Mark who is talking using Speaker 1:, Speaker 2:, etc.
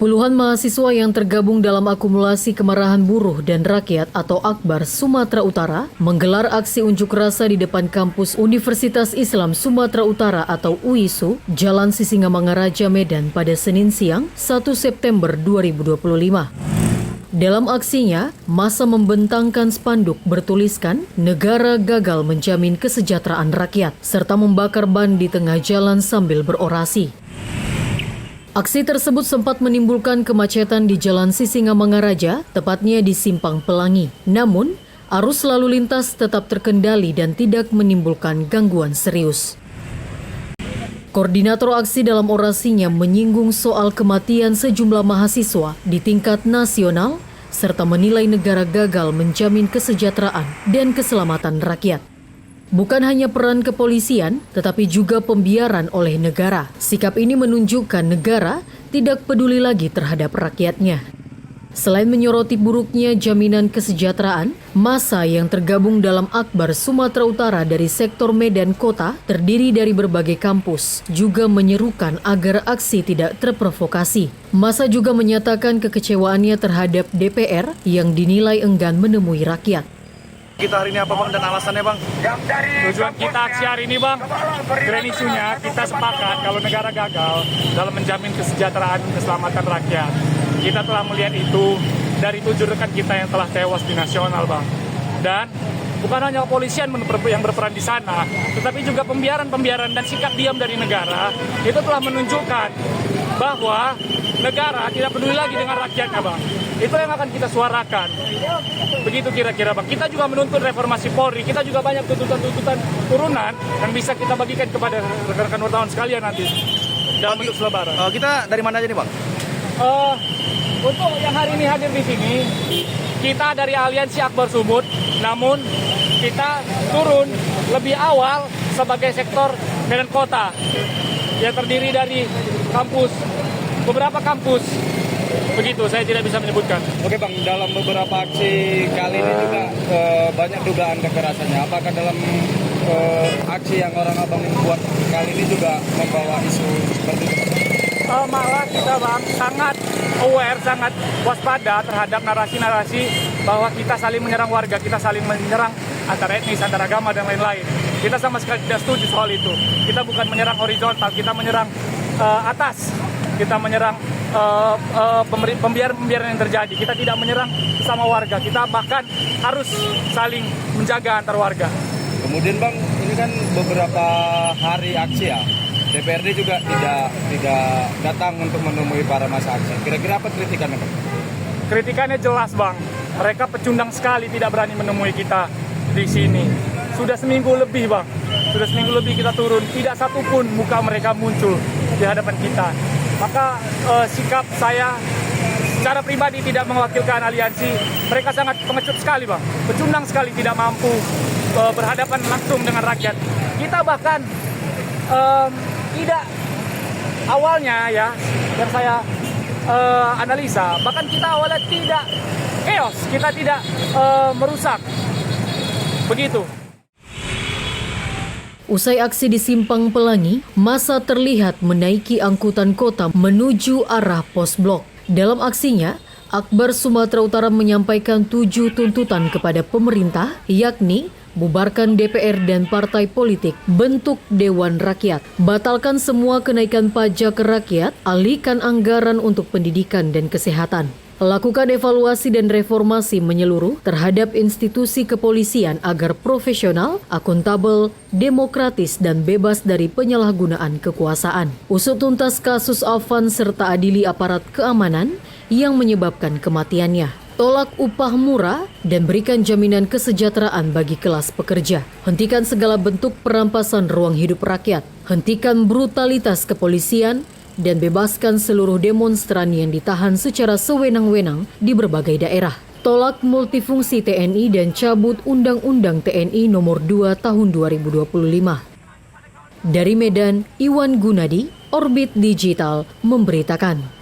Speaker 1: Puluhan mahasiswa yang tergabung dalam akumulasi kemarahan buruh dan rakyat atau Akbar Sumatera Utara menggelar aksi unjuk rasa di depan kampus Universitas Islam Sumatera Utara atau UISU, Jalan Sisingamangaraja, Medan pada Senin siang 1 September 2025. Dalam aksinya, massa membentangkan spanduk bertuliskan negara gagal menjamin kesejahteraan rakyat serta membakar ban di tengah jalan sambil berorasi. Aksi tersebut sempat menimbulkan kemacetan di Jalan Sisingamangaraja, tepatnya di Simpang Pelangi. Namun, arus lalu lintas tetap terkendali dan tidak menimbulkan gangguan serius. Koordinator aksi dalam orasinya menyinggung soal kematian sejumlah mahasiswa di tingkat nasional, serta menilai negara gagal menjamin kesejahteraan dan keselamatan rakyat. Bukan hanya peran kepolisian, tetapi juga pembiaran oleh negara. Sikap ini menunjukkan negara tidak peduli lagi terhadap rakyatnya. Selain menyoroti buruknya jaminan kesejahteraan, massa yang tergabung dalam Akbar Sumatera Utara dari sektor Medan Kota, terdiri dari berbagai kampus, juga menyerukan agar aksi tidak terprovokasi. Massa juga menyatakan kekecewaannya terhadap DPR yang dinilai enggan menemui rakyat.
Speaker 2: Kita hari ini apa Bang dan alasannya Bang?
Speaker 3: Tujuan kita aksi hari ini Bang, grand isunya kita sepakat kalau negara gagal dalam menjamin kesejahteraan dan keselamatan rakyat. Kita telah melihat itu dari 7 rekan kita yang telah tewas di nasional Bang. Dan bukan hanya kepolisian yang berperan di sana, tetapi juga pembiaran dan sikap diam dari negara itu telah menunjukkan bahwa negara tidak peduli lagi dengan rakyatnya Bang. Itu yang akan kita suarakan. Begitu kira-kira Bang. Kita juga menuntut reformasi Polri. Kita juga banyak tuntutan-tuntutan turunan yang bisa kita bagikan kepada rekan-rekan wartawan sekalian nanti dalam bentuk selebaran.
Speaker 2: Kita dari mana aja nih Bang?
Speaker 3: Untuk yang hari ini hadir di sini, kita dari Aliansi Akbar Sumut, namun kita turun lebih awal sebagai sektor Medan Kota yang terdiri dari beberapa kampus. Begitu, saya tidak bisa menyebutkan.
Speaker 4: Oke Bang, dalam beberapa aksi kali ini juga banyak dugaan kekerasannya. Apakah dalam aksi yang orang abang buat kali ini juga membawa isu seperti itu?
Speaker 3: Malah kita Bang sangat aware, sangat waspada terhadap narasi-narasi bahwa kita saling menyerang warga, kita saling menyerang antar etnis, antar agama dan lain-lain. Kita sama sekali tidak setuju soal itu. Kita bukan menyerang horizontal, kita menyerang atas. Kita menyerang pembiaran yang terjadi. Kita tidak menyerang sama warga. Kita bahkan harus saling menjaga antar warga.
Speaker 4: Kemudian Bang, ini kan beberapa hari aksi ya. DPRD juga tidak datang untuk menemui para massa aksi. Kira-kira apa kritikannya Bang?
Speaker 3: Kritikannya jelas Bang. Mereka pecundang sekali tidak berani menemui kita di sini. Sudah seminggu lebih Bang. Sudah seminggu lebih kita turun. Tidak satupun muka mereka muncul di hadapan kita. Maka sikap saya secara pribadi tidak mewakilkan aliansi. Mereka sangat pengecut sekali Bang. Pecundang sekali, tidak mampu berhadapan langsung dengan rakyat. Kita bahkan tidak awalnya ya, yang saya analisa, bahkan kita awalnya tidak chaos, kita tidak merusak. Begitu.
Speaker 1: Usai aksi di Simpang Pelangi, massa terlihat menaiki angkutan kota menuju arah pos blok. Dalam aksinya, Akbar Sumatera Utara menyampaikan 7 tuntutan kepada pemerintah, yakni bubarkan DPR dan partai politik, bentuk Dewan Rakyat, batalkan semua kenaikan pajak ke rakyat, alihkan anggaran untuk pendidikan dan kesehatan. Lakukan evaluasi dan reformasi menyeluruh terhadap institusi kepolisian agar profesional, akuntabel, demokratis, dan bebas dari penyalahgunaan kekuasaan. Usut tuntas kasus Afan serta adili aparat keamanan yang menyebabkan kematiannya. Tolak upah murah dan berikan jaminan kesejahteraan bagi kelas pekerja. Hentikan segala bentuk perampasan ruang hidup rakyat. Hentikan brutalitas kepolisian dan bebaskan seluruh demonstran yang ditahan secara sewenang-wenang di berbagai daerah. Tolak multifungsi TNI dan cabut Undang-Undang TNI Nomor 2 Tahun 2025. Dari Medan, Iwan Gunadi, Orbit Digital memberitakan.